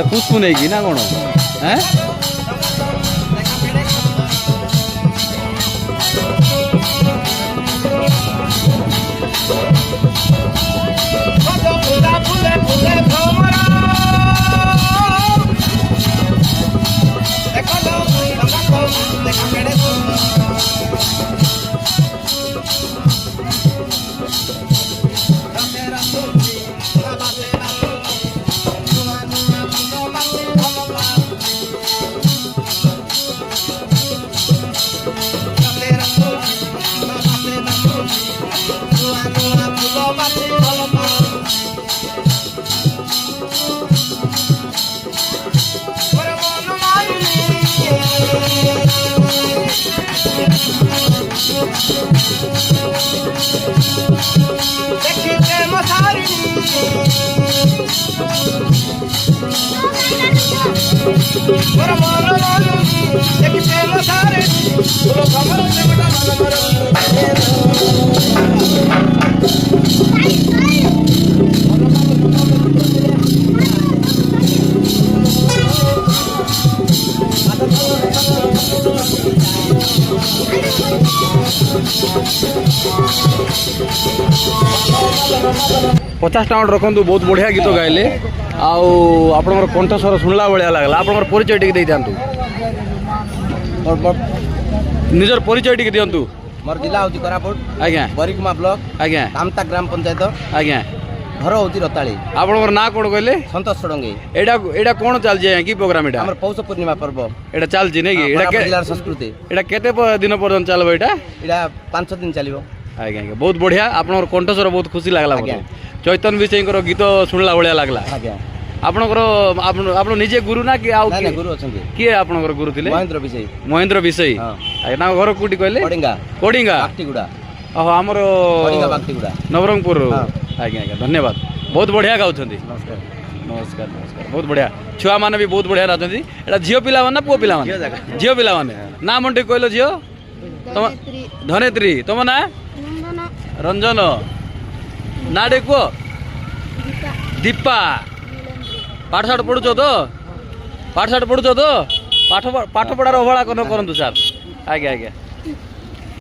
पुष्पु नहीं कि ना कौन हैं पचास टाँग रखु बहुत बढ़िया गीत गाइले आप कंठस्वर शुणला भाया लगला आप परिचय टी था निजर परिचय टी दिंतु मोर जिला होती कोरापुट आज्ञा बरिकुमा ब्लॉक आज्ञा कामता ग्राम पंचायत आज्ञा घर होती रताली आपन ना कौन कहले संतोष षडंगी एटा कौन चलजे कि प्रोग्राम एटा हमर पौष पूर्णिमा पर्व एटा चलजी नै कि एटा जिला संस्कृति एटा केते दिन पर्यंत चलबो एटा एटा 5 दिन चलिबो आज्ञा आज्ञा बहुत बढ़िया आपन कंठस्वर बहुत खुशी लागला आज्ञा चैतन्य विषय गीत शुणला भाया लगला आज्ञा आपन निजे गुरु ना कि आउ ना गुरु अछंती किए आपन गुरु थिले महेंद्र विषय ना घर कोठी कहले कोडिंगा कोडिंगा बाक्टिगुडा ओहो हमर कोडिंगा बाक्टिगुडा नवरंगपुर आज्ञा आज्ञा धन्यवाद बहुत बढ़िया गाउछंती नमस्कार नमस्कार नमस्कार बहुत बढ़िया छुआ माने भी बहुत बढ़िया नाचंती एटा झियो पिला माने पुओ पिला माने झियो पिला माने ना मंटे कहलो झियो तम धनेत्री तम ना रंजन ना देखो दीपा पाठशाठ पढ़ुच तो पाठशाठ पढ़ुच तो पाठ पढ़ार अवहेला करतु सार आज्ञा आज्ञा